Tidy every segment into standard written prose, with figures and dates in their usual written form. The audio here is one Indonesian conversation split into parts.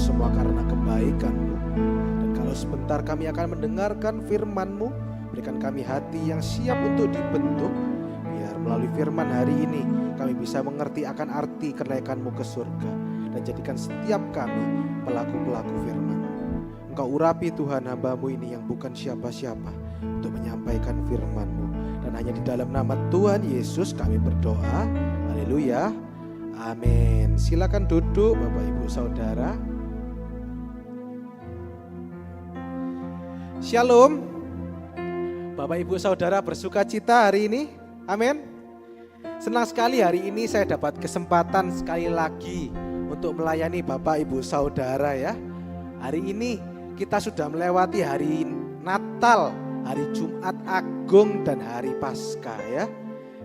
semua karena kebaikan-Mu. Dan kalau sebentar kami akan mendengarkan firman-Mu, berikan kami hati yang siap untuk dibentuk, biar melalui firman hari ini kami bisa mengerti akan arti kenaikan-Mu ke surga, dan jadikan setiap kami pelaku-pelaku firman-Mu. Engkau urapi Tuhan hamba-Mu ini yang bukan siapa-siapa untuk menyampaikan firman-Mu. Dan hanya di dalam nama Tuhan Yesus kami berdoa. Haleluya. Amin. Silakan duduk Bapak Ibu Saudara. Shalom. Bapak Ibu Saudara bersuka cita hari ini. Amin. Senang sekali hari ini saya dapat kesempatan sekali lagi untuk melayani Bapak Ibu Saudara ya. Hari ini kita sudah melewati hari Natal, hari Jumat Agung dan hari Paskah ya.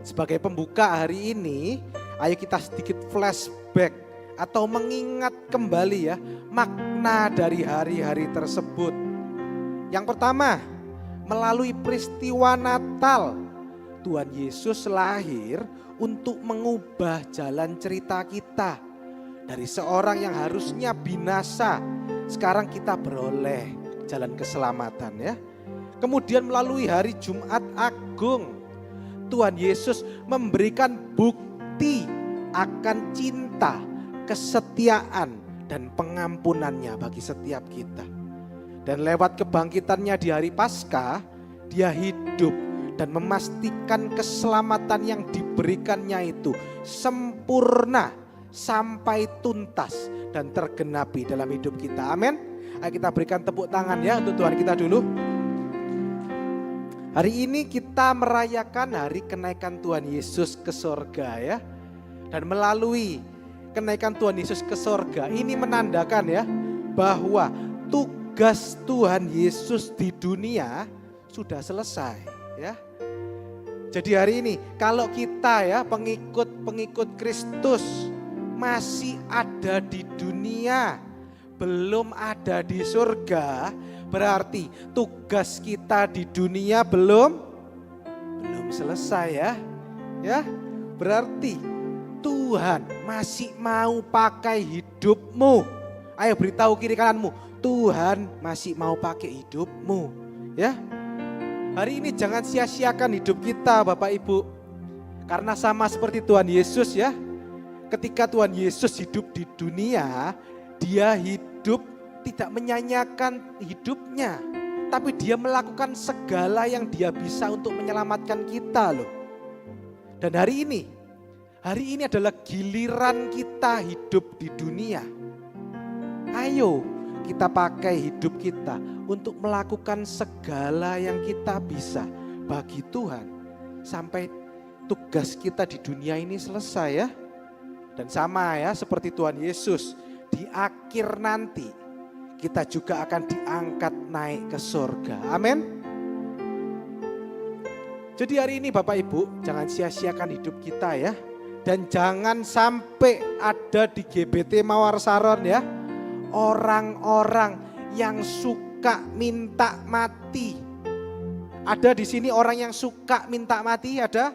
Sebagai pembuka hari ini, ayo kita sedikit flashback atau mengingat kembali ya makna dari hari-hari tersebut. Yang pertama, melalui peristiwa Natal, Tuhan Yesus lahir untuk mengubah jalan cerita kita. Dari seorang yang harusnya binasa, sekarang kita beroleh jalan keselamatan ya. Kemudian melalui hari Jumat Agung, Tuhan Yesus memberikan bukti akan cinta, kesetiaan, dan pengampunannya bagi setiap kita. Dan lewat kebangkitannya di hari Paskah, dia hidup dan memastikan keselamatan yang diberikannya itu sempurna sampai tuntas dan tergenapi dalam hidup kita. Amin. Ayo kita berikan tepuk tangan ya untuk Tuhan kita dulu. Hari ini kita merayakan hari kenaikan Tuhan Yesus ke sorga ya. Dan melalui kenaikan Tuhan Yesus ke sorga ini menandakan ya bahwa tugas Tuhan Yesus di dunia sudah selesai ya. Jadi hari ini kalau kita ya pengikut Kristus masih ada di dunia, belum ada di surga, berarti tugas kita di dunia belum selesai ya. Ya, berarti Tuhan masih mau pakai hidupmu. Ayo beritahu kiri kananmu, Tuhan masih mau pakai hidupmu. Ya. Hari ini jangan sia-siakan hidup kita Bapak Ibu. Karena sama seperti Tuhan Yesus ya. Ketika Tuhan Yesus hidup di dunia, dia hidup tidak menyanyiakan hidupnya, tapi dia melakukan segala yang dia bisa untuk menyelamatkan kita loh. Dan hari ini adalah giliran kita hidup di dunia. Ayo kita pakai hidup kita untuk melakukan segala yang kita bisa bagi Tuhan sampai tugas kita di dunia ini selesai ya. Dan sama ya seperti Tuhan Yesus, di akhir nanti kita juga akan diangkat naik ke surga. Amin. Jadi hari ini Bapak Ibu jangan sia-siakan hidup kita ya. Dan jangan sampai ada di GBT Mawar Saron ya, orang-orang yang suka minta mati. Ada di sini orang yang suka minta mati ada?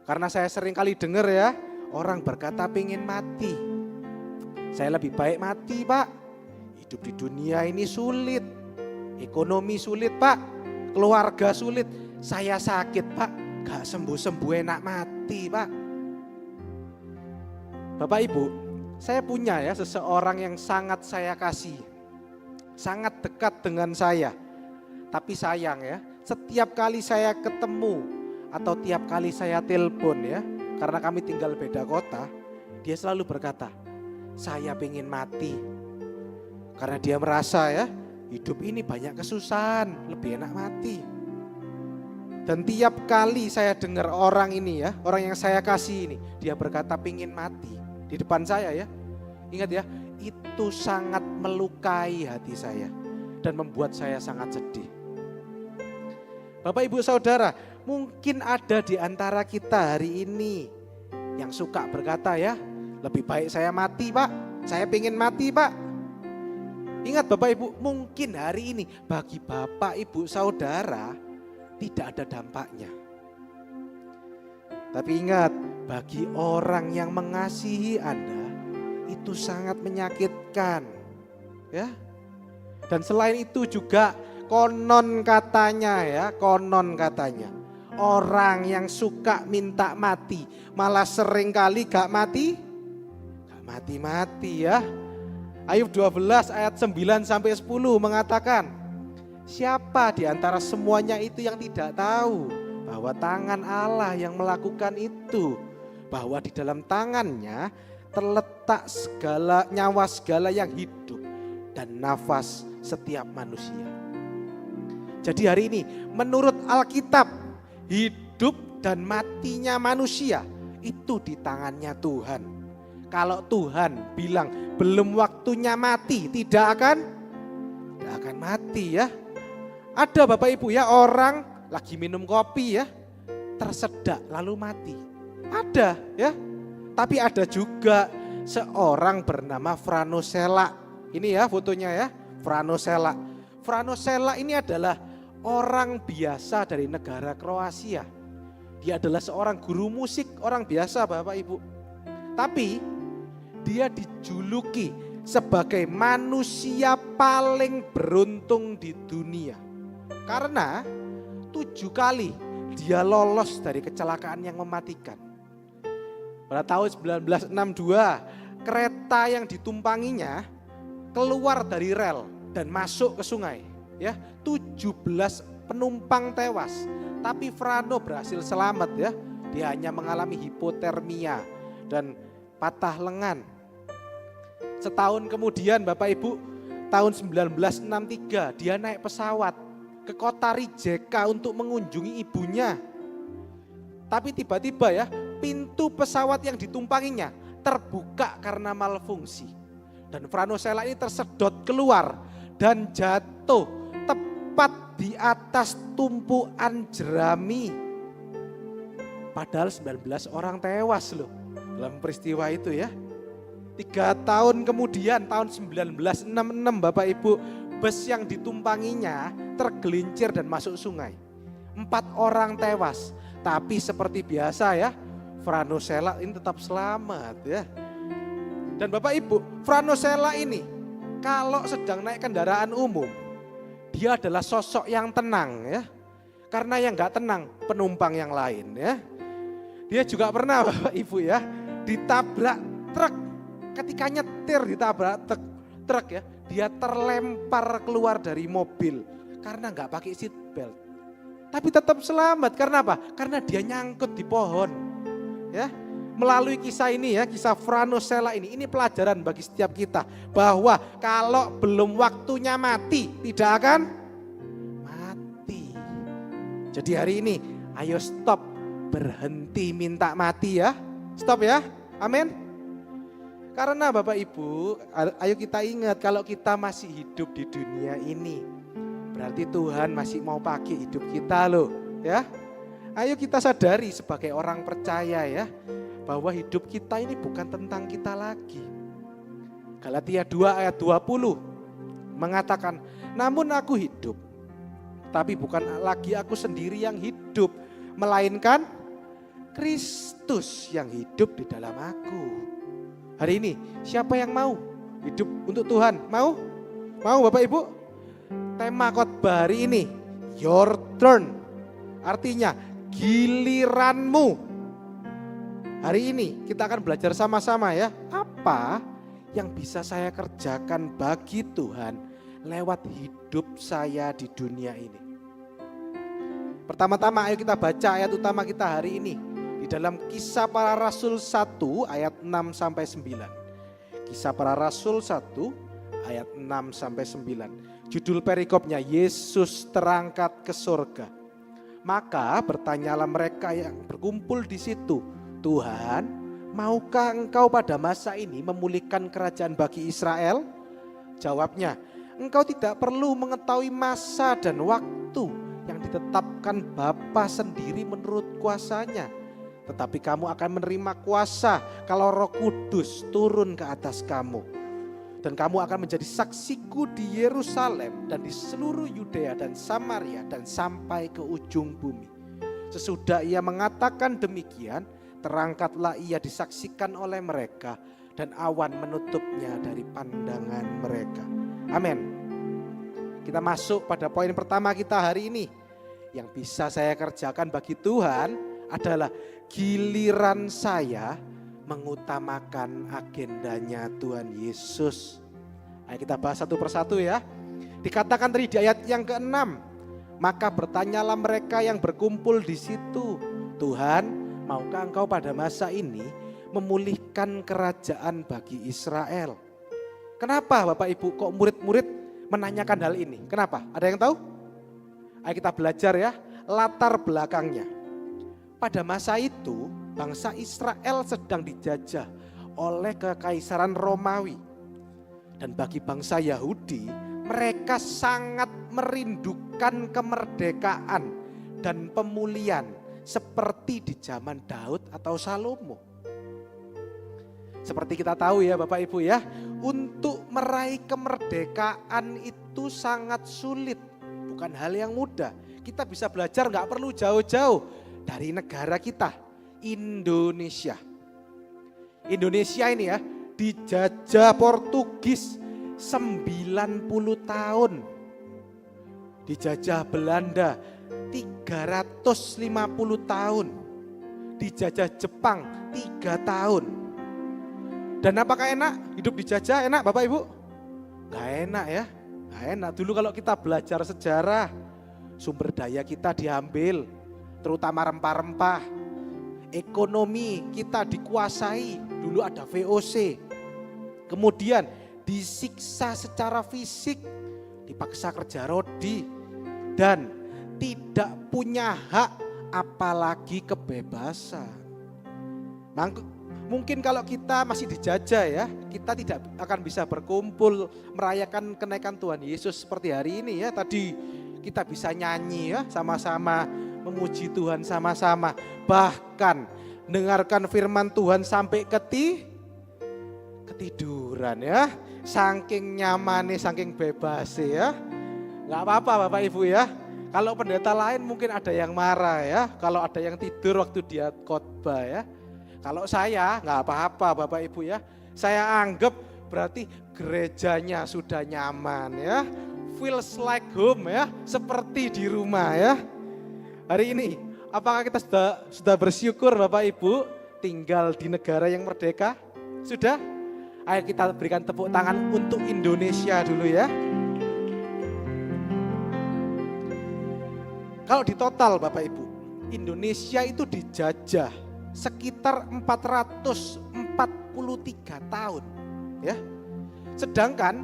Karena saya sering kali dengar ya, orang berkata pengen mati. Saya lebih baik mati Pak. Hidup di dunia ini sulit, ekonomi sulit Pak, keluarga sulit, saya sakit Pak, gak sembuh-sembuh enak mati Pak. Bapak Ibu, saya punya ya seseorang yang sangat saya kasih, sangat dekat dengan saya. Tapi sayang ya, setiap kali saya ketemu atau tiap kali saya telepon ya, karena kami tinggal beda kota, dia selalu berkata, saya pengen mati. Karena dia merasa ya, hidup ini banyak kesusahan, lebih enak mati. Dan tiap kali saya dengar orang ini ya, orang yang saya kasih ini, dia berkata pengen mati di depan saya ya. Ingat ya, itu sangat melukai hati saya dan membuat saya sangat sedih. Bapak Ibu Saudara, mungkin ada di antara kita hari ini yang suka berkata ya, lebih baik saya mati Pak, saya pengen mati Pak. Ingat Bapak Ibu, mungkin hari ini bagi Bapak Ibu Saudara tidak ada dampaknya. Tapi ingat, bagi orang yang mengasihi Anda itu sangat menyakitkan. ya. Dan selain itu juga konon katanya orang yang suka minta mati malah sering kali gak mati ya. Ayub 12 ayat 9 sampai 10 mengatakan, siapa di antara semuanya itu yang tidak tahu bahwa tangan Allah yang melakukan itu, bahwa di dalam tangannya terletak nyawa segala yang hidup dan nafas setiap manusia. Jadi hari ini menurut Alkitab, hidup dan matinya manusia itu di tangannya Tuhan. Kalau Tuhan bilang belum waktunya mati, tidak akan mati ya. Ada Bapak Ibu ya, orang lagi minum kopi ya, tersedak lalu mati. Ada ya. Tapi ada juga seorang bernama Frano Sela. Ini ya fotonya ya, Frano Sela. Frano Sela ini adalah orang biasa dari negara Kroasia. Dia adalah seorang guru musik, orang biasa Bapak Ibu. Tapi dia dijuluki sebagai manusia paling beruntung di dunia. Karena 7 kali dia lolos dari kecelakaan yang mematikan. Pada tahun 1962, kereta yang ditumpanginya keluar dari rel dan masuk ke sungai. Ya, 17 penumpang tewas, tapi Frano berhasil selamat ya. Dia hanya mengalami hipotermia dan patah lengan. Setahun kemudian Bapak Ibu, tahun 1963 dia naik pesawat ke kota Rijeka untuk mengunjungi ibunya. Tapi tiba-tiba ya, pintu pesawat yang ditumpanginya terbuka karena malfungsi. Dan Frano Sela ini tersedot keluar dan jatuh tepat di atas tumpuan jerami. Padahal 19 orang tewas loh dalam peristiwa itu ya. 3 tahun kemudian tahun 1966 Bapak Ibu, bus yang ditumpanginya tergelincir dan masuk sungai. 4 orang tewas. Tapi seperti biasa ya, Frano Sela ini tetap selamat ya. Dan Bapak Ibu, Frano Sela ini kalau sedang naik kendaraan umum, dia adalah sosok yang tenang ya. Karena yang gak tenang penumpang yang lain ya. Dia juga pernah Bapak Ibu ya, ditabrak truk. Ketika nyetir ditabrak truk ya, dia terlempar keluar dari mobil karena gak pakai seat belt. Tapi tetap selamat, karena apa? Karena dia nyangkut di pohon. Ya, melalui kisah ini ya, kisah Frano Sela ini pelajaran bagi setiap kita bahwa kalau belum waktunya mati, tidak akan mati. Jadi hari ini, ayo stop, berhenti minta mati ya. Stop ya, amin. Karena Bapak Ibu, ayo kita ingat kalau kita masih hidup di dunia ini, berarti Tuhan masih mau pakai hidup kita loh ya. Ayo kita sadari sebagai orang percaya ya, bahwa hidup kita ini bukan tentang kita lagi. Galatia 2 ayat 20 mengatakan, namun aku hidup, tapi bukan lagi aku sendiri yang hidup, melainkan Kristus yang hidup di dalam aku. Hari ini siapa yang mau hidup untuk Tuhan? Mau? Mau Bapak Ibu? Tema khotbah hari ini, your turn. Artinya giliranmu. Hari ini kita akan belajar sama-sama ya, apa yang bisa saya kerjakan bagi Tuhan lewat hidup saya di dunia ini. Pertama-tama ayo kita baca ayat utama kita hari ini di dalam Kisah Para Rasul 1 ayat 6 sampai 9. Kisah Para Rasul 1 ayat 6 sampai 9. Judul perikopnya, Yesus terangkat ke surga. Maka bertanyalah mereka yang berkumpul di situ, Tuhan, maukah engkau pada masa ini memulihkan kerajaan bagi Israel? Jawabnya, engkau tidak perlu mengetahui masa dan waktu yang ditetapkan Bapa sendiri menurut kuasanya. Tetapi kamu akan menerima kuasa kalau Roh Kudus turun ke atas kamu. Dan kamu akan menjadi saksiku di Yerusalem dan di seluruh Yudea dan Samaria dan sampai ke ujung bumi. Sesudah ia mengatakan demikian, terangkatlah ia disaksikan oleh mereka. dan awan menutupnya dari pandangan mereka. Amin. Kita masuk pada poin pertama kita hari ini. Yang bisa saya kerjakan bagi Tuhan adalah giliran saya mengutamakan agendanya Tuhan Yesus. Ayo kita bahas satu persatu ya. Dikatakan tadi di ayat yang ke-6, maka bertanyalah mereka yang berkumpul di situ, Tuhan, maukah Engkau pada masa ini memulihkan kerajaan bagi Israel? Kenapa Bapak Ibu kok murid-murid menanyakan hal ini? Kenapa? Ada yang tahu? Ayo kita belajar ya, latar belakangnya. Pada masa itu, bangsa Israel sedang dijajah oleh kekaisaran Romawi. Dan bagi bangsa Yahudi, mereka sangat merindukan kemerdekaan dan pemulihan seperti di zaman Daud atau Salomo. Seperti kita tahu ya Bapak Ibu ya, untuk meraih kemerdekaan itu sangat sulit, bukan hal yang mudah. Kita bisa belajar gak perlu jauh-jauh dari negara kita, Indonesia. Indonesia ini ya dijajah Portugis 90 tahun. Dijajah Belanda 350 tahun. Dijajah Jepang 3 tahun. Dan apakah enak hidup dijajah? Enak Bapak Ibu? Gak enak ya. Gak enak. Dulu kalau kita belajar sejarah, sumber daya kita diambil, terutama rempah-rempah. Ekonomi kita dikuasai, dulu ada VOC. Kemudian disiksa secara fisik, dipaksa kerja rodi, dan tidak punya hak apalagi kebebasan. Mungkin kalau kita masih dijajah ya, kita tidak akan bisa berkumpul merayakan kenaikan Tuhan Yesus seperti hari ini ya. Tadi kita bisa nyanyi ya, sama-sama memuji Tuhan sama-sama. Bahkan dengarkan firman Tuhan sampai ketiduran ya. Saking nyamannya, saking bebas ya. Gak apa-apa Bapak Ibu ya. Kalau pendeta lain mungkin ada yang marah ya. Kalau ada yang tidur waktu dia khotbah ya. Kalau saya gak apa-apa Bapak Ibu ya. Saya anggap berarti gerejanya sudah nyaman ya. Feels like home ya. Seperti di rumah ya. Hari ini apakah kita sudah bersyukur Bapak Ibu tinggal di negara yang merdeka? Sudah? Ayo kita berikan tepuk tangan untuk Indonesia dulu ya. Kalau di total Bapak Ibu, Indonesia itu dijajah sekitar 443 tahun ya. Sedangkan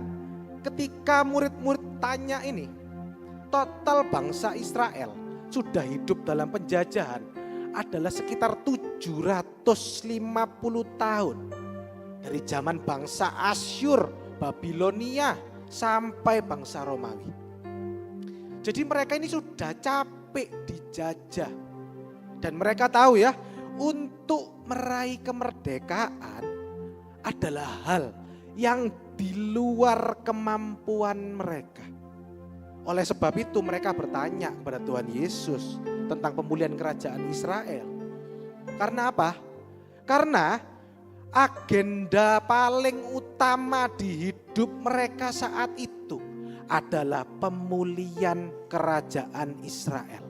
ketika murid-murid tanya ini, total bangsa Israel sudah hidup dalam penjajahan adalah sekitar 750 tahun. Dari zaman bangsa Asyur, Babilonia sampai bangsa Romawi. Jadi mereka ini sudah capek dijajah. Dan mereka tahu ya, untuk meraih kemerdekaan adalah hal yang di luar kemampuan mereka. Oleh sebab itu mereka bertanya kepada Tuhan Yesus tentang pemulihan kerajaan Israel. Karena apa? Karena agenda paling utama di hidup mereka saat itu adalah pemulihan kerajaan Israel.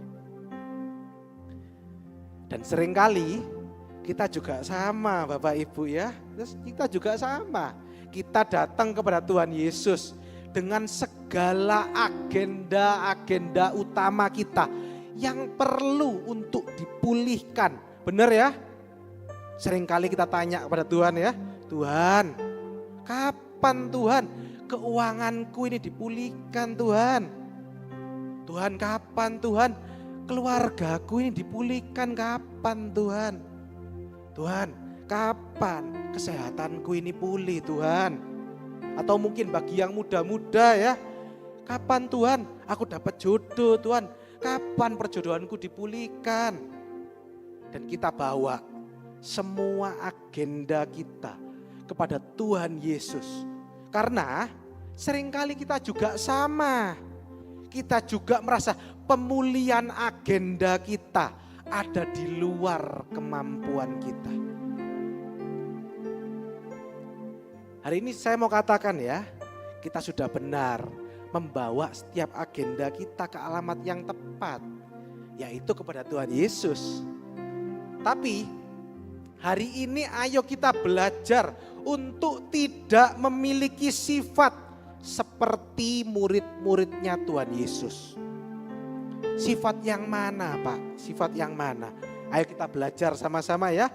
Dan seringkali kita juga sama Bapak Ibu ya. Kita juga sama. Kita datang kepada Tuhan Yesus dengan segala agenda-agenda utama kita yang perlu untuk dipulihkan. Benar ya? Seringkali kita tanya kepada Tuhan ya, Tuhan, kapan Tuhan keuanganku ini dipulihkan Tuhan? Tuhan kapan Tuhan keluargaku ini dipulihkan kapan Tuhan? Tuhan kapan kesehatanku ini pulih Tuhan? Atau mungkin bagi yang muda-muda ya, kapan Tuhan aku dapat jodoh Tuhan? Kapan perjodohanku dipulihkan? Dan kita bawa semua agenda kita kepada Tuhan Yesus. Karena seringkali kita juga sama. Kita juga merasa pemulihan agenda kita ada di luar kemampuan kita. Hari ini saya mau katakan ya, kita sudah benar membawa setiap agenda kita ke alamat yang tepat, yaitu kepada Tuhan Yesus. Tapi hari ini ayo kita belajar untuk tidak memiliki sifat seperti murid-muridnya Tuhan Yesus. Sifat yang mana Pak? Sifat yang mana? Ayo kita belajar sama-sama ya.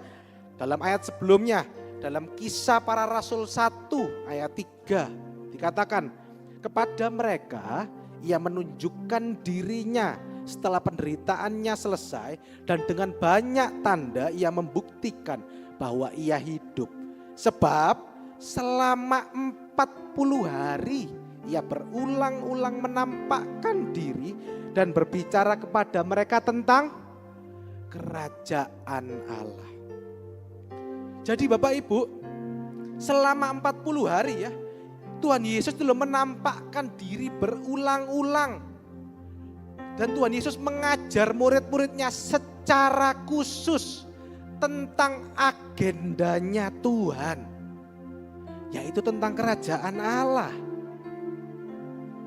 Dalam ayat sebelumnya, dalam Kisah Para Rasul 1 ayat 3 dikatakan, kepada mereka ia menunjukkan dirinya setelah penderitaannya selesai dan dengan banyak tanda ia membuktikan bahwa ia hidup. Sebab selama 40 hari ia berulang-ulang menampakkan diri dan berbicara kepada mereka tentang kerajaan Allah. Jadi Bapak Ibu, selama 40 hari ya, Tuhan Yesus dulu menampakkan diri berulang-ulang. Dan Tuhan Yesus mengajar murid-muridnya secara khusus tentang agendanya Tuhan, yaitu tentang kerajaan Allah.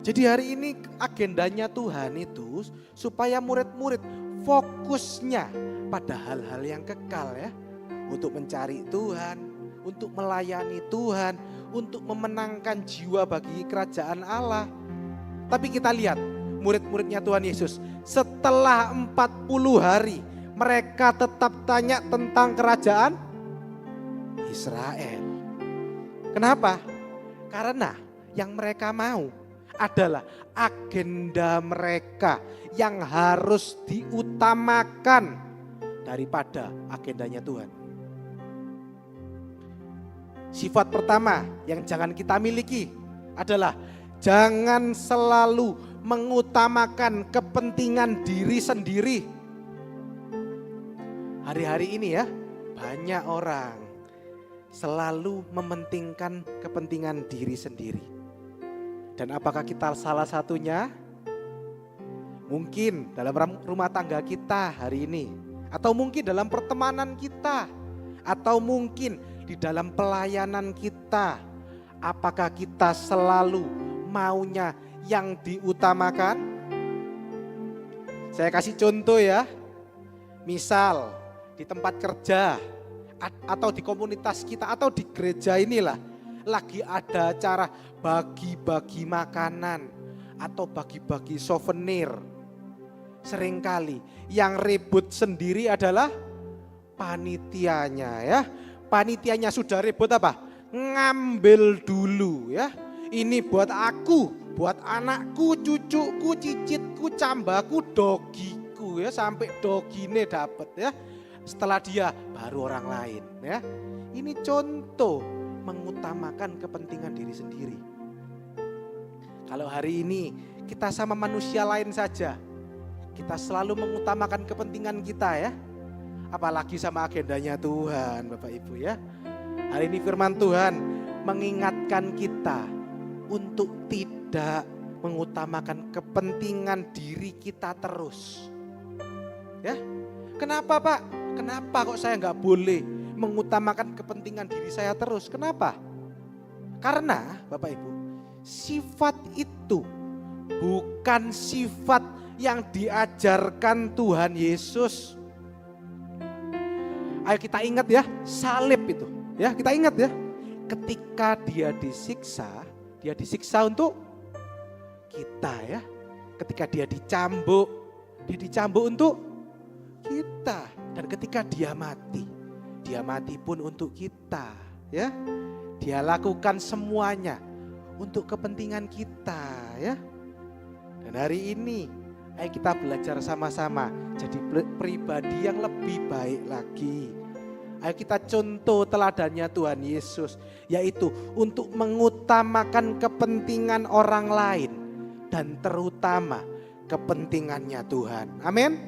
Jadi hari ini agendanya Tuhan itu supaya murid-murid fokusnya pada hal-hal yang kekal ya. Untuk mencari Tuhan, untuk melayani Tuhan, untuk memenangkan jiwa bagi kerajaan Allah. Tapi kita lihat murid-muridnya Tuhan Yesus, setelah 40 hari mereka tetap tanya tentang kerajaan Israel. Kenapa? Karena yang mereka mau adalah agenda mereka yang harus diutamakan daripada agendanya Tuhan. Sifat pertama yang jangan kita miliki adalah jangan selalu mengutamakan kepentingan diri sendiri. Hari-hari ini ya, banyak orang selalu mementingkan kepentingan diri sendiri. Dan apakah kita salah satunya? Mungkin dalam rumah tangga kita hari ini, atau mungkin dalam pertemanan kita, atau mungkin di dalam pelayanan kita. Apakah kita selalu maunya yang diutamakan? Saya kasih contoh ya. Misal di tempat kerja atau di komunitas kita atau di gereja inilah lagi ada acara bagi-bagi makanan atau bagi-bagi souvenir. Seringkali yang ribut sendiri adalah panitianya ya. Panitianya sudah ribut apa? Ngambil dulu ya. Ini buat aku, buat anakku, cucuku, cicitku, cambaku, dogiku ya. Sampai dogine dapat ya. Setelah dia baru orang lain ya. Ini contoh mengutamakan kepentingan diri sendiri. Kalau hari ini kita sama manusia lain saja, kita selalu mengutamakan kepentingan kita ya. Apalagi sama agendanya Tuhan Bapak Ibu ya. Hari ini firman Tuhan mengingatkan kita untuk tidak mengutamakan kepentingan diri kita terus. Ya, kenapa Pak? Kenapa kok saya nggak boleh mengutamakan kepentingan diri saya terus? Kenapa? Karena Bapak Ibu, sifat itu bukan sifat yang diajarkan Tuhan Yesus. Ayo kita ingat ya, salib itu. Ya, kita ingat ya. Ketika dia disiksa untuk kita ya. Ketika dia dicambuk untuk kita. Dan ketika dia mati pun untuk kita ya. Dia lakukan semuanya untuk kepentingan kita ya. Dan hari ini ayo kita belajar sama-sama jadi pribadi yang lebih baik lagi. Ayo kita contoh teladannya Tuhan Yesus, yaitu untuk mengutamakan kepentingan orang lain dan terutama kepentingannya Tuhan. Amin.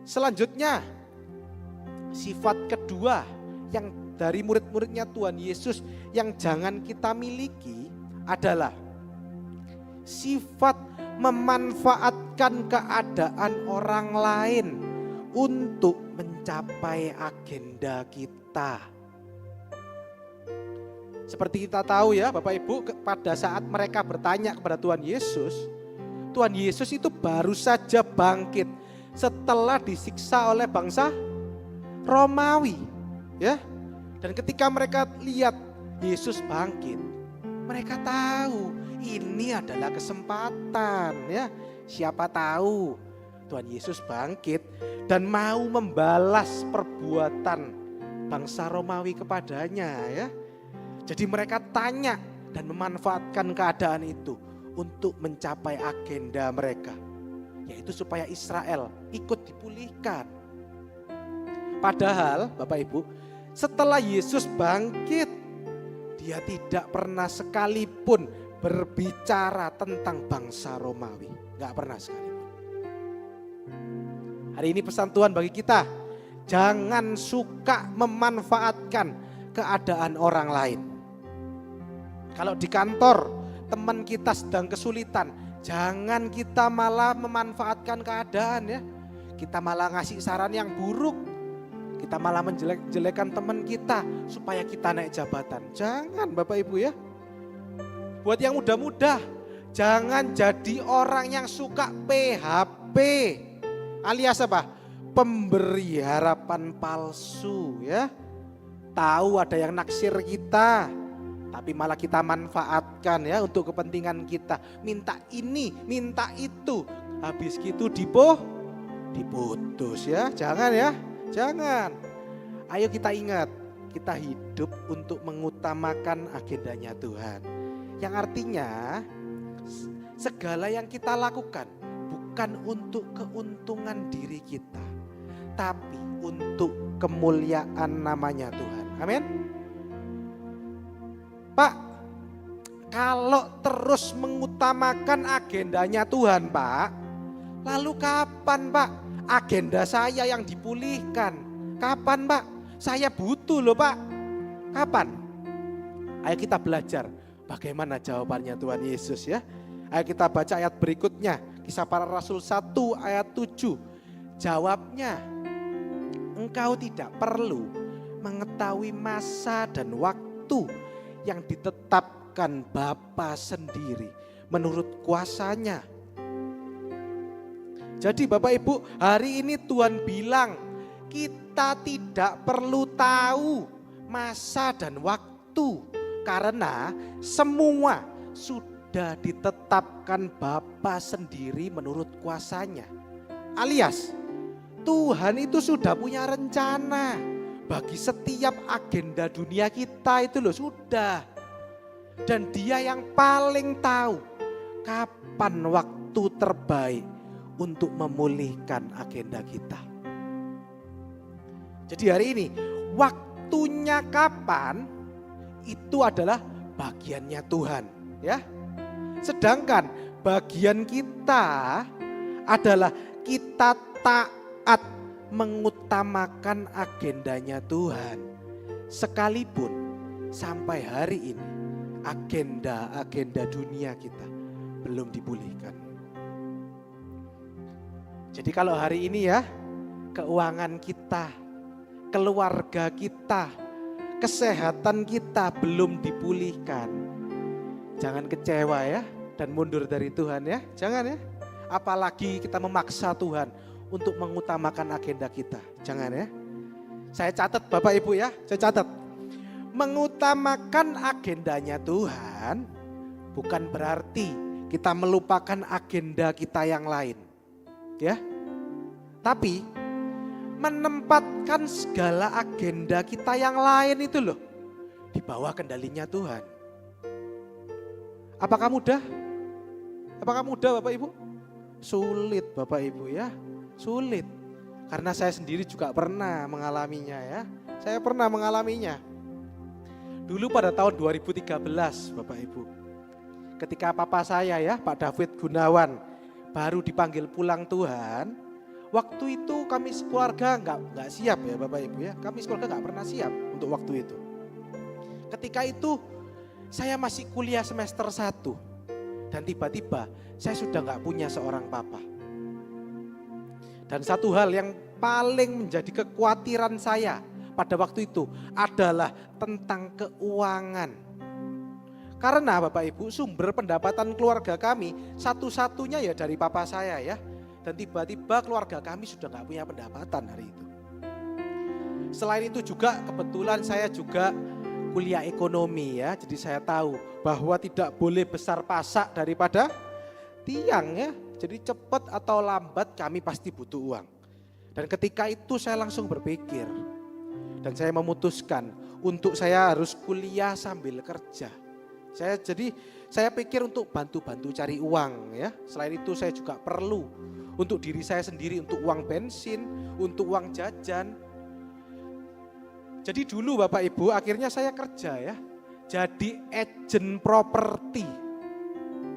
Selanjutnya, sifat kedua yang dari murid-muridnya Tuhan Yesus yang jangan kita miliki adalah sifat memanfaatkan keadaan orang lain untuk mencapai agenda kita. Seperti kita tahu ya Bapak Ibu, pada saat mereka bertanya kepada Tuhan Yesus itu baru saja bangkit setelah disiksa oleh bangsa Romawi, ya. Dan ketika mereka lihat Yesus bangkit, mereka tahu ini adalah kesempatan, ya. Siapa tahu Tuhan Yesus bangkit dan mau membalas perbuatan bangsa Romawi kepadanya, ya. Jadi mereka tanya dan memanfaatkan keadaan itu untuk mencapai agenda mereka, yaitu supaya Israel ikut dipulihkan. Padahal Bapak Ibu, setelah Yesus bangkit, dia tidak pernah sekalipun berbicara tentang bangsa Romawi. Gak pernah sekalipun. Hari ini pesan Tuhan bagi kita, jangan suka memanfaatkan keadaan orang lain. Kalau di kantor teman kita sedang kesulitan, jangan kita malah memanfaatkan keadaan, ya. Kita malah ngasih saran yang buruk. Kita malah menjelek-jelekan teman kita supaya kita naik jabatan. Jangan Bapak Ibu, ya. Buat yang muda-muda, jangan jadi orang yang suka PHP. Alias apa? Pemberi harapan palsu, ya. Tahu ada yang naksir kita, tapi malah kita manfaatkan, ya, untuk kepentingan kita. Minta ini, minta itu. Habis gitu diputus, ya. Jangan, ya. Jangan. Ayo kita ingat, kita hidup untuk mengutamakan agendanya Tuhan. Yang artinya segala yang kita lakukan bukan untuk keuntungan diri kita, tapi untuk kemuliaan namanya Tuhan. Amin. Pak, kalau terus mengutamakan agendanya Tuhan, Pak, lalu kapan, Pak, agenda saya yang dipulihkan? Kapan, Pak? Saya butuh loh, Pak. Kapan? Ayo kita belajar bagaimana jawabannya Tuhan Yesus, ya. Ayo kita baca ayat berikutnya, Kisah Para Rasul 1 ayat 7. Jawabnya, engkau tidak perlu mengetahui masa dan waktu yang ditetapkan Bapa sendiri menurut kuasanya. Jadi Bapak Ibu, hari ini Tuhan bilang kita tidak perlu tahu masa dan waktu karena semua sudah ditetapkan Bapa sendiri menurut kuasanya. Alias Tuhan itu sudah punya rencana bagi setiap agenda dunia kita itu loh, sudah. Dan Dia yang paling tahu kapan waktu terbaik untuk memulihkan agenda kita. Jadi hari ini waktunya kapan itu adalah bagiannya Tuhan, ya. Sedangkan bagian kita adalah kita taat mengutamakan agendanya Tuhan. Sekalipun sampai hari ini agenda-agenda dunia kita belum dipulihkan. Jadi kalau hari ini, ya, keuangan kita, keluarga kita, kesehatan kita belum dipulihkan, jangan kecewa, ya, dan mundur dari Tuhan, ya. Jangan, ya. Apalagi kita memaksa Tuhan untuk mengutamakan agenda kita. Jangan, ya. Saya catat Bapak Ibu, ya. Saya catat. Mengutamakan agendanya Tuhan bukan berarti kita melupakan agenda kita yang lain, ya. Tapi menempatkan segala agenda kita yang lain itu loh di bawah kendalinya Tuhan. Apakah mudah? Apakah mudah Bapak Ibu? Sulit Bapak Ibu, ya. Sulit. Karena saya sendiri juga pernah mengalaminya, ya. Saya pernah mengalaminya. Dulu pada tahun 2013 Bapak Ibu. Ketika papa saya, ya, Pak David Gunawan baru dipanggil pulang Tuhan. Waktu itu kami sekeluarga nggak siap, ya Bapak Ibu, ya. Kami sekeluarga nggak pernah siap untuk waktu itu. Ketika itu saya masih kuliah semester 1. Dan tiba-tiba saya sudah nggak punya seorang papa. Dan satu hal yang paling menjadi kekhawatiran saya pada waktu itu adalah tentang keuangan. Karena Bapak Ibu, sumber pendapatan keluarga kami satu-satunya ya dari papa saya ya. Dan tiba-tiba keluarga kami sudah gak punya pendapatan hari itu. Selain itu juga kebetulan saya juga kuliah ekonomi ya. Jadi saya tahu bahwa tidak boleh besar pasak daripada tiang ya. Jadi cepat atau lambat kami pasti butuh uang. Dan ketika itu saya langsung berpikir. Dan saya memutuskan untuk saya harus kuliah sambil kerja. Saya pikir untuk bantu-bantu cari uang ya. Selain itu saya juga perlu untuk diri saya sendiri, untuk uang bensin, untuk uang jajan. Jadi dulu Bapak Ibu akhirnya saya kerja ya. Jadi agen properti.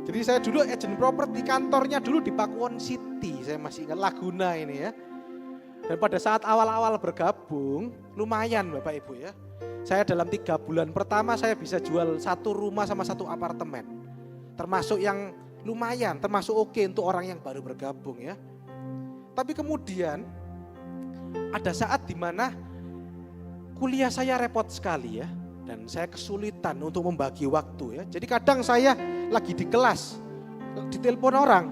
Jadi saya dulu agen properti, kantornya dulu di Pakuwon City. Saya masih ingat Laguna ini ya. Dan pada saat awal-awal bergabung lumayan Bapak Ibu ya. Saya dalam 3 bulan pertama saya bisa jual 1 rumah sama 1 apartemen. Termasuk yang lumayan, termasuk oke untuk orang yang baru bergabung ya. Tapi kemudian ada saat dimana kuliah saya repot sekali ya. Dan saya kesulitan untuk membagi waktu ya. Jadi kadang saya lagi di kelas, ditelepon orang,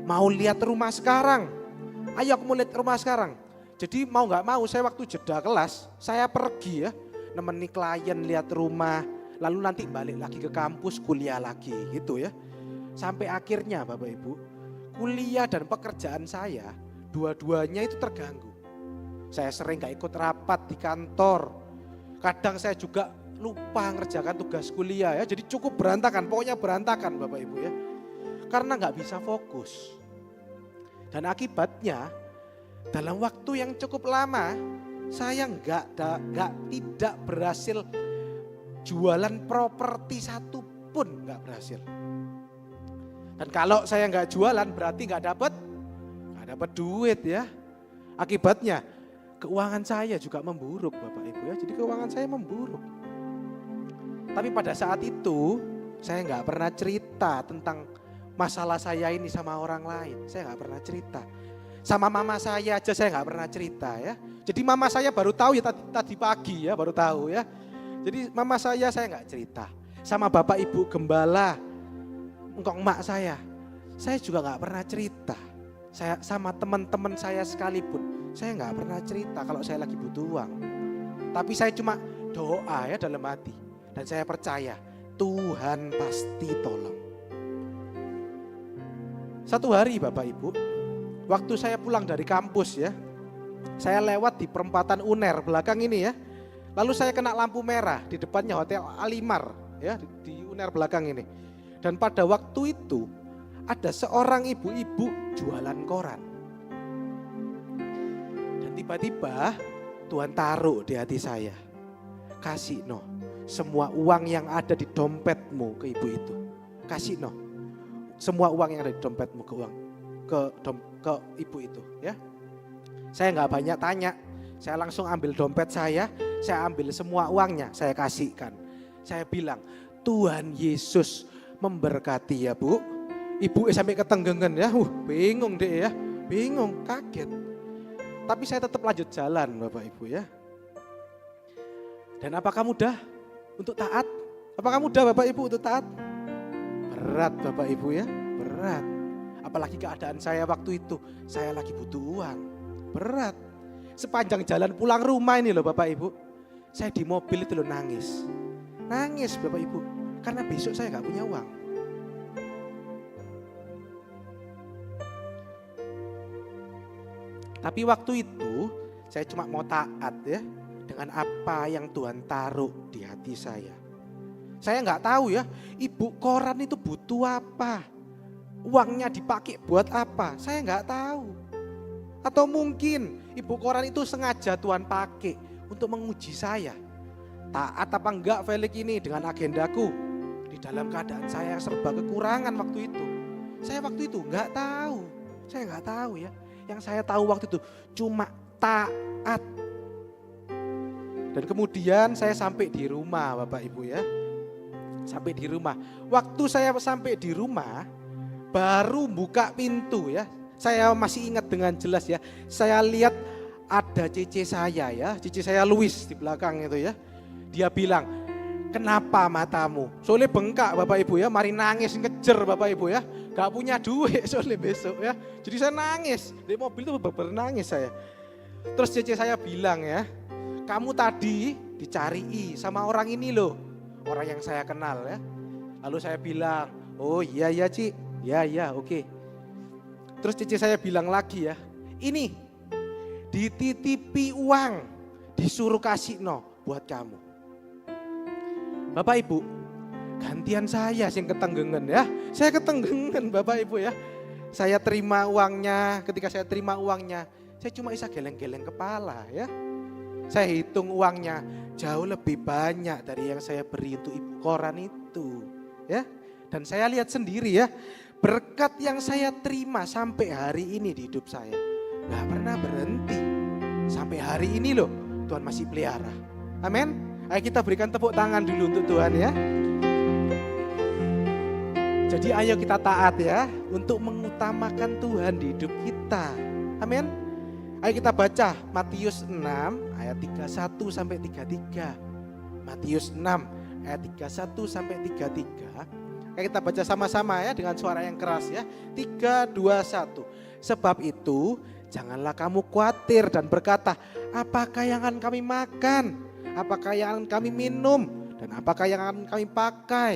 mau lihat rumah sekarang. Ayo aku mau lihat rumah sekarang. Jadi mau gak mau saya waktu jeda kelas, saya pergi ya. Nemeni klien lihat rumah, lalu nanti balik lagi ke kampus kuliah lagi gitu ya. Sampai akhirnya Bapak Ibu, kuliah dan pekerjaan saya dua-duanya itu terganggu. Saya sering gak ikut rapat di kantor. Kadang saya juga lupa ngerjakan tugas kuliah ya. Jadi cukup berantakan, pokoknya berantakan Bapak Ibu ya. Karena gak bisa fokus. Dan akibatnya dalam waktu yang cukup lama saya tidak berhasil jualan properti satu pun gak berhasil. Dan kalau saya nggak jualan berarti nggak dapat duit ya. Akibatnya keuangan saya juga memburuk Bapak Ibu ya. Jadi keuangan saya memburuk. Tapi pada saat itu saya nggak pernah cerita tentang masalah saya ini sama orang lain. Saya nggak pernah cerita. Sama mama saya aja saya nggak pernah cerita ya. Jadi mama saya baru tahu ya tadi pagi ya, baru tahu ya. Jadi mama saya nggak cerita. Sama bapak ibu gembala, engkong emak saya juga nggak pernah cerita. Saya sama teman-teman saya sekalipun, saya nggak pernah cerita kalau saya lagi butuh uang. Tapi saya cuma doa ya dalam hati. Dan saya percaya Tuhan pasti tolong. Satu hari Bapak Ibu, waktu saya pulang dari kampus ya, saya lewat di perempatan UNER belakang ini ya. Lalu saya kena lampu merah di depannya Hotel Alimar ya, di UNER belakang ini. Dan pada waktu itu ada seorang ibu-ibu jualan koran. Dan tiba-tiba Tuhan taruh di hati saya, kasih semua uang yang ada di dompetmu ke ibu itu. Kasih semua uang yang ada di dompetmu ke ibu itu ya. Saya nggak banyak tanya, saya langsung ambil dompet saya ambil semua uangnya, saya kasihkan. Saya bilang, Tuhan Yesus memberkati ya Bu. Ibu sampai ketenggengan ya, bingung deh ya, bingung, kaget. Tapi saya tetap lanjut jalan Bapak Ibu ya. Dan apakah mudah untuk taat? Apakah mudah Bapak Ibu untuk taat? Berat Bapak Ibu ya, berat. Apalagi keadaan saya waktu itu, saya lagi butuh uang, berat. Sepanjang jalan pulang rumah ini loh Bapak Ibu, saya di mobil itu loh nangis. Nangis Bapak Ibu, karena besok saya gak punya uang. Tapi waktu itu saya cuma mau taat ya dengan apa yang Tuhan taruh di hati saya. Saya nggak tahu ya, ibu koran itu butuh apa, uangnya dipakai buat apa, saya nggak tahu. Atau mungkin ibu koran itu sengaja Tuhan pakai untuk menguji saya. Taat apa enggak Felix ini dengan agendaku di dalam keadaan saya serba kekurangan waktu itu. Saya waktu itu nggak tahu, saya nggak tahu ya. Yang saya tahu waktu itu cuma taat. Dan kemudian saya sampai di rumah Bapak Ibu ya. Sampai di rumah. Waktu saya sampai di rumah baru buka pintu ya. Saya masih ingat dengan jelas ya. Saya lihat ada cici saya ya, cici saya Louis di belakang itu ya. Dia bilang, kenapa matamu? Soalnya bengkak Bapak Ibu ya, mari nangis ngejer Bapak Ibu ya. Gak punya duit soalnya besok ya. Jadi saya nangis, di mobil itu bener-bener nangis saya. Terus cici saya bilang ya, kamu tadi dicari sama orang ini loh, orang yang saya kenal ya. Lalu saya bilang, oh iya Ci, ya oke. Terus cici saya bilang lagi ya, ini dititipi uang, disuruh kasih buat kamu. Bapak Ibu, gantian saya yang ketenggengen ya. Saya ketenggengen Bapak Ibu ya. Saya terima uangnya, ketika saya terima uangnya, saya cuma bisa geleng-geleng kepala ya. Saya hitung uangnya jauh lebih banyak dari yang saya beri untuk ibu koran itu ya. Dan saya lihat sendiri ya, berkat yang saya terima sampai hari ini di hidup saya gak pernah berhenti. Sampai hari ini loh Tuhan masih pelihara. Amin. Ayo kita berikan tepuk tangan dulu untuk Tuhan ya. Jadi ayo kita taat ya untuk mengutamakan Tuhan di hidup kita. Amin. Ayo kita baca Matius 6 ayat 31 sampai 33. Matius 6 ayat 31 sampai 33. Ayo kita baca sama-sama ya dengan suara yang keras ya. 3, 2, 1. Sebab itu janganlah kamu khawatir dan berkata, apakah yang akan kami makan? Apakah yang akan kami minum? Dan apakah yang akan kami pakai?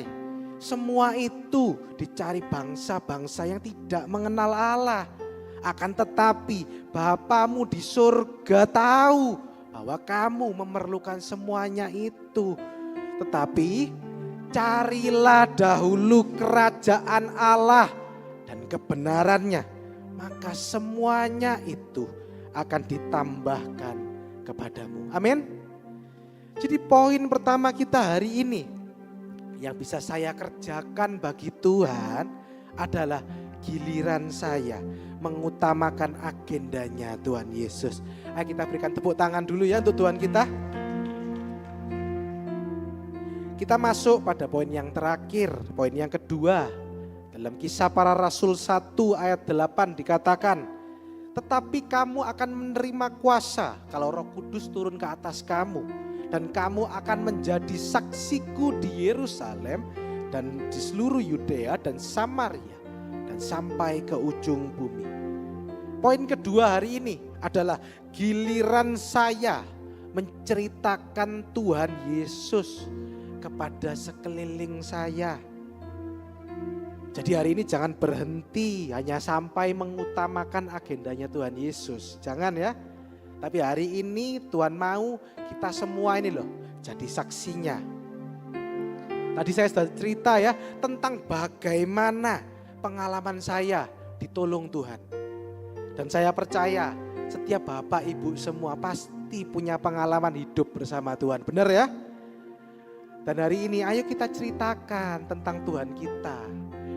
Semua itu dicari bangsa-bangsa yang tidak mengenal Allah. Akan tetapi Bapamu di surga tahu bahwa kamu memerlukan semuanya itu. Tetapi carilah dahulu kerajaan Allah dan kebenarannya, maka semuanya itu akan ditambahkan kepadamu. Amin. Jadi poin pertama kita hari ini yang bisa saya kerjakan bagi Tuhan adalah giliran saya mengutamakan agendanya Tuhan Yesus. Ayo kita berikan tepuk tangan dulu ya untuk Tuhan kita. Kita masuk pada poin yang terakhir, poin yang kedua. Dalam Kisah Para Rasul 1 ayat 8 dikatakan, tetapi kamu akan menerima kuasa kalau Roh Kudus turun ke atas kamu. Dan kamu akan menjadi saksiku di Yerusalem dan di seluruh Yudea dan Samaria dan sampai ke ujung bumi. Poin kedua hari ini adalah giliran saya menceritakan Tuhan Yesus kepada sekeliling saya. Jadi hari ini jangan berhenti hanya sampai mengutamakan agendanya Tuhan Yesus. Jangan ya. Tapi hari ini Tuhan mau kita semua ini loh jadi saksinya. Tadi saya sudah cerita ya tentang bagaimana pengalaman saya ditolong Tuhan. Dan saya percaya setiap bapak ibu semua pasti punya pengalaman hidup bersama Tuhan. Benar ya? Dan hari ini ayo kita ceritakan tentang Tuhan kita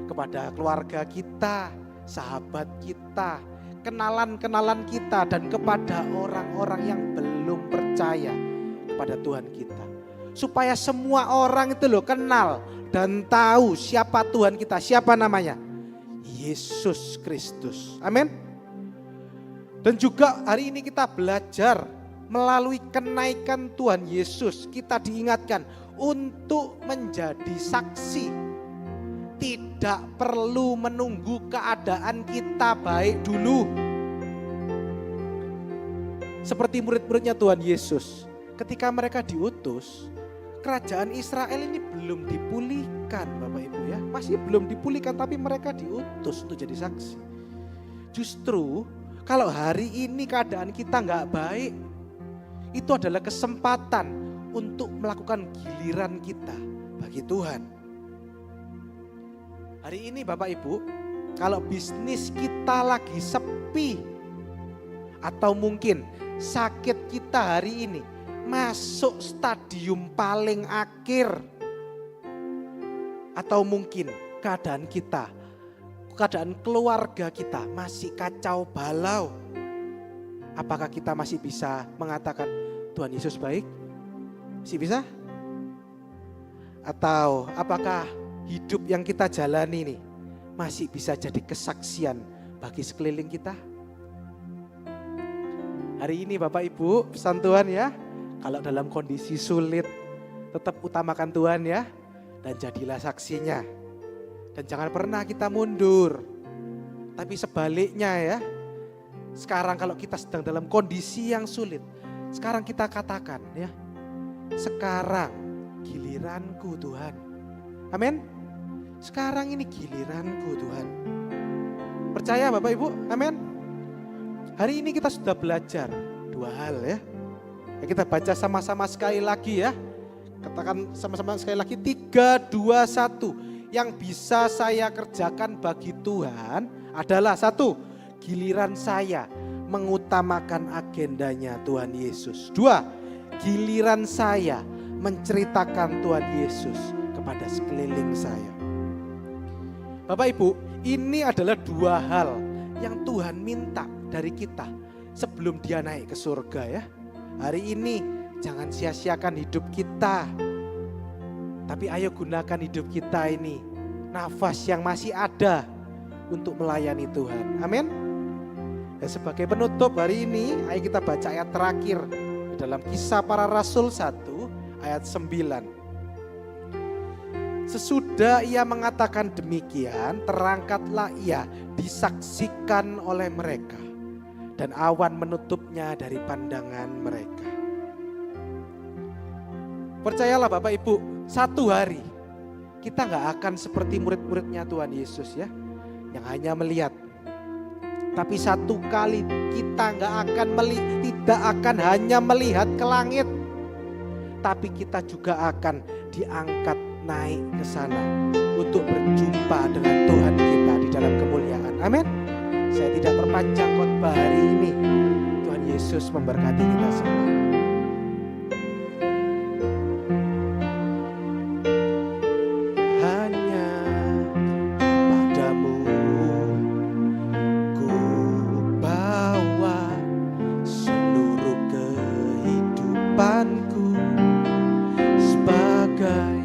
kepada keluarga kita, sahabat kita, kenalan-kenalan kita, dan kepada orang-orang yang belum percaya kepada Tuhan kita. Supaya semua orang itu loh kenal dan tahu siapa Tuhan kita, siapa namanya? Yesus Kristus. Amin. Dan juga hari ini kita belajar melalui kenaikan Tuhan Yesus, kita diingatkan untuk menjadi saksi. Tidak perlu menunggu keadaan kita baik dulu. Seperti murid-muridnya Tuhan Yesus, ketika mereka diutus, kerajaan Israel ini belum dipulihkan Bapak Ibu ya. Masih belum dipulihkan tapi mereka diutus untuk jadi saksi. Justru kalau hari ini keadaan kita gak baik, itu adalah kesempatan untuk melakukan giliran kita bagi Tuhan. Hari ini Bapak Ibu, kalau bisnis kita lagi sepi atau mungkin sakit kita hari ini masuk stadium paling akhir, atau mungkin keadaan kita, keadaan keluarga kita masih kacau balau, apakah kita masih bisa mengatakan Tuhan Yesus baik? Masih bisa? Atau apakah hidup yang kita jalani ini masih bisa jadi kesaksian bagi sekeliling kita? Hari ini Bapak Ibu, pesan Tuhan ya, kalau dalam kondisi sulit, tetap utamakan Tuhan ya, dan jadilah saksinya. Dan jangan pernah kita mundur, tapi sebaliknya ya, sekarang kalau kita sedang dalam kondisi yang sulit, sekarang kita katakan ya, sekarang giliranku Tuhan. Amin. Sekarang ini giliranku Tuhan. Percaya Bapak Ibu, amin. Hari ini kita sudah belajar 2 hal ya. Kita baca sama-sama sekali lagi ya. Katakan sama-sama sekali lagi 3, 2, 1. Yang bisa saya kerjakan bagi Tuhan adalah 1. Giliran saya mengutamakan agendanya Tuhan Yesus. 2. Giliran saya menceritakan Tuhan Yesus kepada sekeliling saya. Bapak Ibu, ini adalah 2 hal yang Tuhan minta dari kita sebelum dia naik ke surga ya. Hari ini jangan sia-siakan hidup kita, tapi ayo gunakan hidup kita ini, nafas yang masih ada untuk melayani Tuhan. Amin. Dan sebagai penutup hari ini, ayo kita baca ayat terakhir dalam Kisah Para Rasul 1 ayat 9. Sesudah ia mengatakan demikian, terangkatlah ia disaksikan oleh mereka, dan awan menutupnya dari pandangan mereka. Percayalah Bapak Ibu, satu hari kita gak akan seperti murid-muridnya Tuhan Yesus ya, yang hanya melihat. Tapi satu kali kita tidak akan hanya melihat ke langit, tapi kita juga akan diangkat naik ke sana untuk berjumpa dengan Tuhan kita di dalam kemuliaan. Amin. Saya tidak perpanjang khotbah hari ini. Tuhan Yesus memberkati kita semua. Hanya padamu ku bawa seluruh kehidupanku sebagai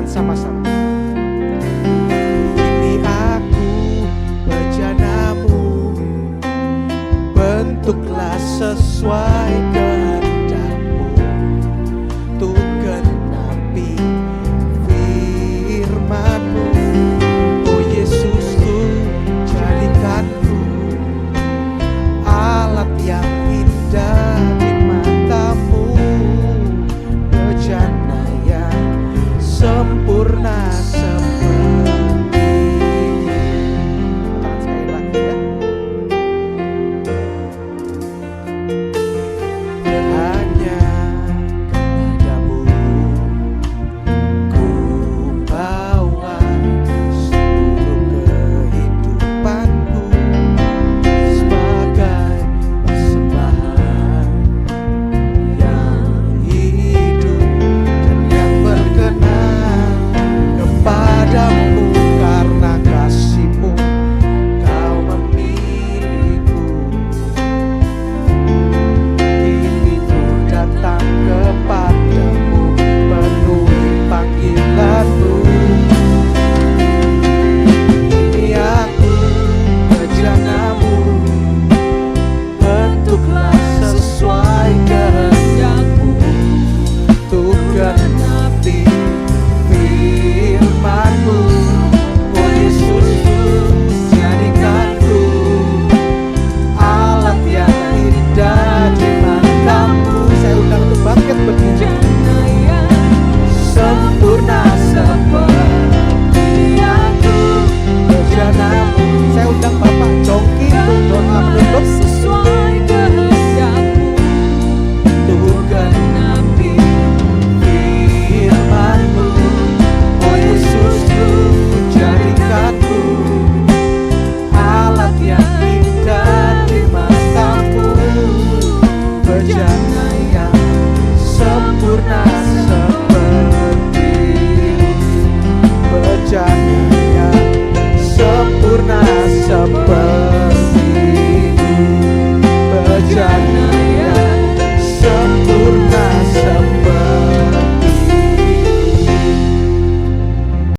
sama-sama. Kini aku bejanamu, bentuklah sesuai kehendakmu, untuk genapi firman-Mu. Oh Yesusku, jadikanku alat yang indah di mata-Mu, bejana yang sempurna seperti. Katakan sekali lagi ya. bejana